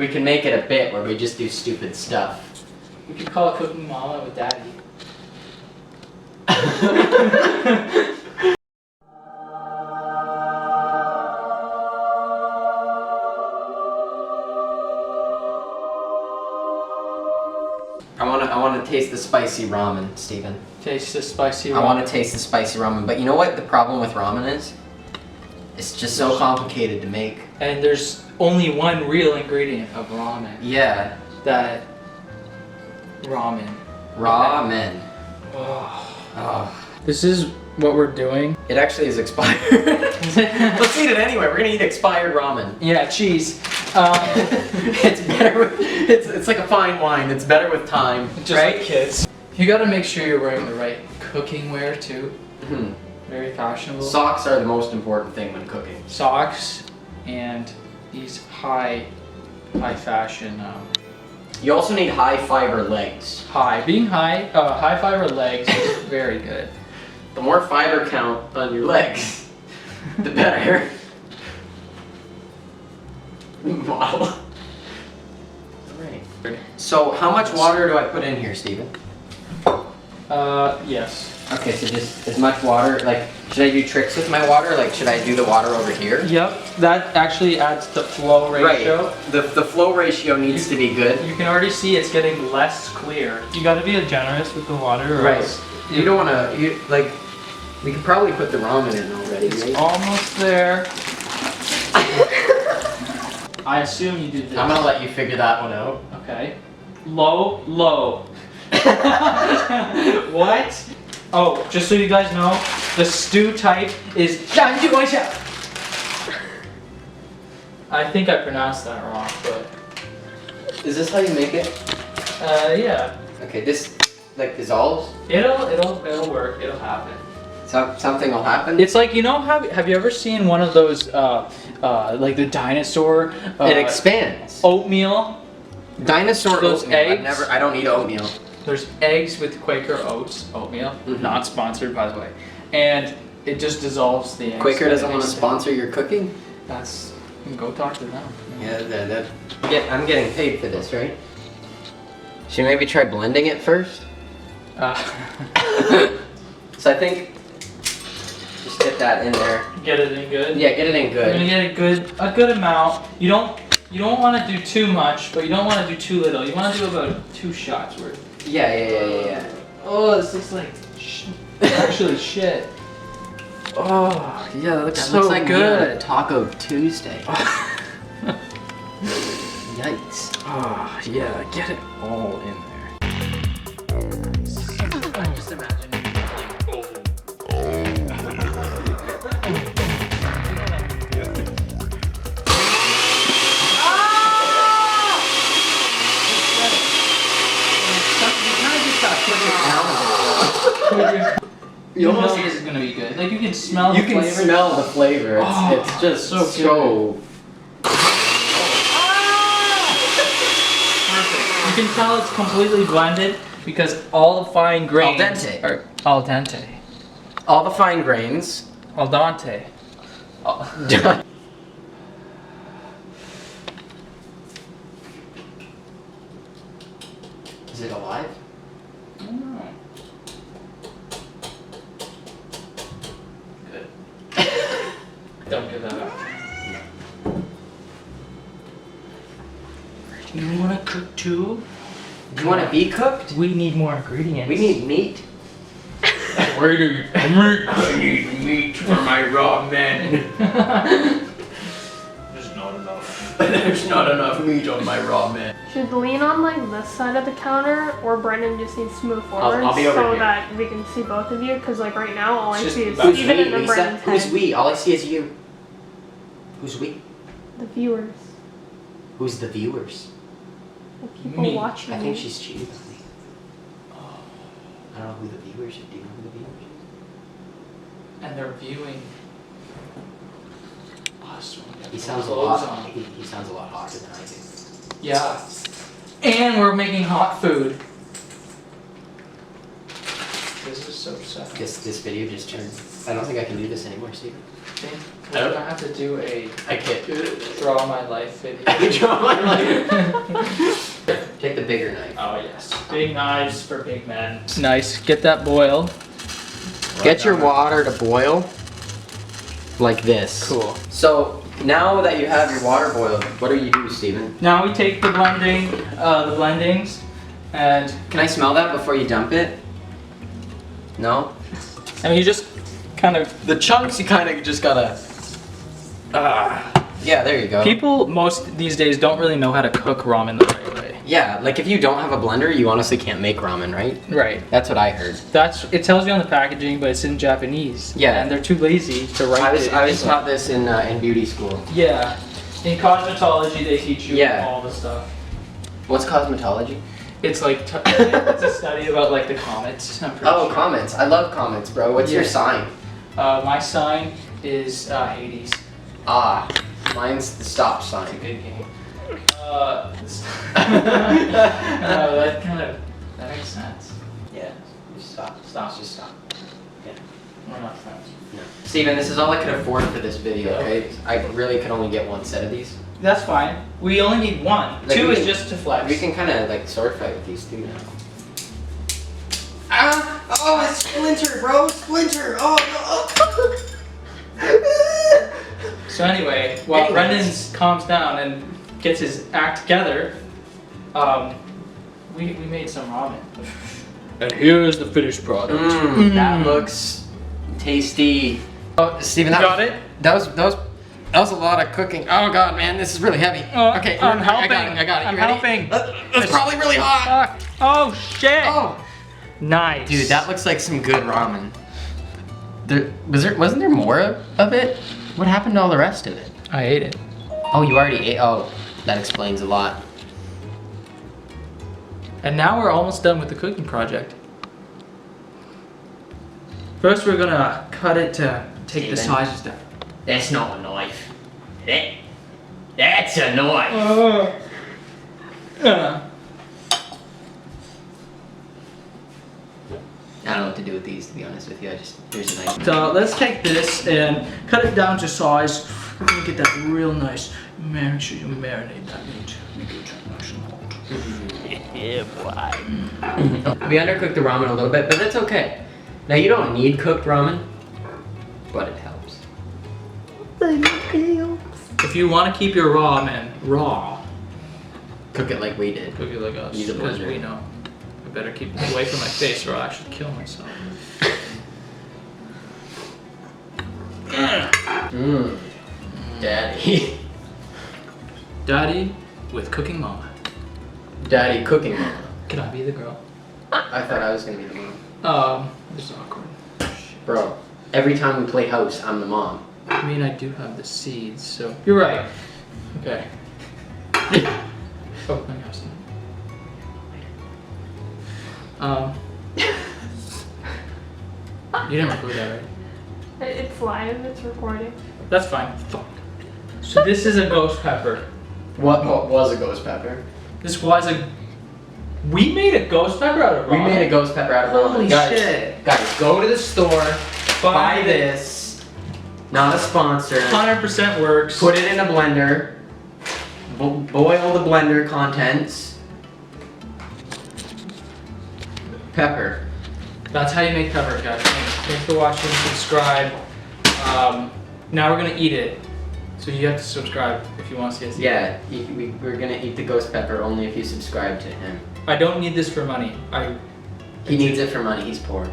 We can make it a bit where we just do stupid stuff. We could call it Cooking Mama with Daddy. I want to taste the spicy ramen, Steven. Taste the spicy ramen. I want to taste the spicy ramen, but you know what the problem with ramen is? It's just so complicated to make. And there's only one real ingredient of ramen. Yeah. That ramen. Ramen. Oh. Oh. This is what we're doing. It actually is expired. Let's eat it anyway. We're gonna eat expired ramen. Yeah, cheese. It's better. It's like a fine wine. It's better with time, Just right? like kids. You gotta make sure you're wearing the right cooking wear too. Mm-hmm. Very fashionable. Socks are the most important thing when cooking. Socks and these high fashion. You also need high fiber legs. Being high fiber legs is very good. The more fiber count on your legs, the better. Model. Alright. So how much water do I put in here, Steven? Yes. Okay, so just as much water, like, should I do tricks with my water? Like, should I do the water over here? Yep, that actually adds the flow ratio. Right, the flow ratio needs to be good. You can already see it's getting less clear. You gotta be generous with the water. Or Right. else You don't wanna, like, we could probably put the ramen in already, it's right? almost there. I assume you did this. I'm gonna let you figure that one out. Okay. Low, low. What? Oh, just so you guys know, the stew type is I think I pronounced that wrong, but Is this how you make it? yeah. Okay, this, like, dissolves? It'll work. It'll happen. Something will happen? It's like, you know, have you ever seen one of those like the dinosaur It expands. oatmeal? Dinosaur Those oatmeal. eggs? I don't eat oatmeal. There's eggs with Quaker Oats oatmeal, Mhm. not sponsored by the way, and it just dissolves the eggs. Quaker doesn't want to sponsor your cooking? That's go talk to them. Yeah, I'm getting paid for this, right? Should we maybe try blending it first? So I think just get that in there. Get it in good. Yeah, get it in You're gonna good. get a good amount. You don't want to do too much, but you don't want to do too little. You want to do about 2 shots worth. Yeah. Oh, this looks like actually shit. Oh, yeah, that looks That so looks like good. Taco Tuesday. Yikes. Oh, yeah, get it all in there. Just imagine. You know this is gonna be good. Like you can smell the flavor. You can smell the flavor. It's just so so Perfect. You can tell it's completely blended because all the fine grains Al dente. are al dente. all the fine grains. Al dente. Is it alive? I don't know. Good. Don't give that up. You wanna cook too? Do you want to be cooked? We need more ingredients. We need meat. Where do you meat? I need meat for my ramen. There's not enough. There's not enough meat on my ramen. Should lean on like this side of the counter, or Brendan just needs to move forward I'll be over so here. that we can see both of you? Because like right now, all I It's see just is Who's Steven we, and then Lisa? Brendan's Who's head. we? All I see is you. Who's we? The viewers, Who's the viewers? the people Me. watching. I think you. she's cheating on me. I don't know who the viewers is. Do you know who the viewers is? And they're viewing us when we have He no sounds a clothes lot. on. He sounds a lot hotter than I do. Yeah. And we're making hot food. This is so sad. This video just turned. I don't think I can do this anymore, Steven. We're gonna have to do a I can't do it. draw my life video. Draw my life. Take the bigger knife. Oh yes, big knives for big men. Nice. Get that boil. Get your water to boil like this. Cool. So now that you have your water boiled, what do you do, Steven? Now we take the blendings, and Can I smell that before you dump it? No? you just kind of. The chunks you kind of just gotta... Yeah, there you go. People most these days don't really know how to cook ramen the right way. Yeah, like if you don't have a blender, you honestly can't make ramen, right? Right. That's what I heard. It tells you on the packaging, but it's in Japanese. Yeah. And they're too lazy to write it. I was taught this in beauty school. Yeah. In cosmetology, they teach you Yeah. all the stuff. What's cosmetology? It's like it's a study about like the comets. I'm pretty Oh, sure. comments. I love comments, bro. What's your Yeah. sign? My sign is Hades. Ah, mine's the stop sign. Good game. No, that makes sense. Yeah, just stop. Stop. Just stop. We're not friends. No. Steven, this is all I could afford for this video, okay? I really could only get one set of these. That's fine. We only need one. Like, Two we is can- just to flex. We can kind of like sword fight with these two now. Ah! Oh, it's Splinter, bro! Splinter! Oh, no! So anyway, while Anyways. Brendan calms down and gets his act together, we made some ramen. And here's the finished product. That looks tasty. Oh, Steven, that Got was, it? That was a lot of cooking. Oh god, man, this is really heavy. Okay, I'm I helping. got it. I'm You ready? helping. That's probably really hot. Oh shit! Oh, Nice. dude, that looks like some good ramen. Wasn't there more of it? What happened to all the rest of it? I ate it. Oh, you already ate. Oh, that explains a lot. And now we're almost done with the cooking project. First, we're gonna cut it to take the Steven. sizes down. That's not a knife. That's a knife. I don't know what to do with these, to be honest with you. Here's a knife. So let's take this and cut it down to size. We're gonna get that real nice. Make sure you marinate that meat. Make it nice and hot. We undercooked the ramen a little bit, but that's okay. Now you don't need cooked ramen, but it helps. If you want to keep your ramen raw, Cook it like we did. cook it like us, Use a because blender. we know. I better keep it away from my face or I'll actually kill myself. Daddy. Daddy with cooking mama. Daddy cooking mama. Can I be the girl? I thought I was gonna be the mom. This is awkward. Bro, every time we play house, I'm the mom. I mean, I do have the seeds, so you're right. Okay. Oh, I got some. You didn't record that, right? It's live, it's recording. That's fine. Fuck. So this is a ghost pepper. What was a ghost pepper? This was a. We made a ghost pepper out of ramen. We made a ghost pepper out of ramen. Holy guys, shit. Guys, go to the store, buy this. Not a sponsor. 100% works. Put it in a blender. Boil the blender contents. Pepper. That's how you make pepper, guys. Thanks for watching. Subscribe. Now we're gonna eat it. So you have to subscribe if you want to see us eat it. Yeah, we're gonna eat the ghost pepper only if you subscribe to him. I don't need this for money. He needs it for money, he's poor.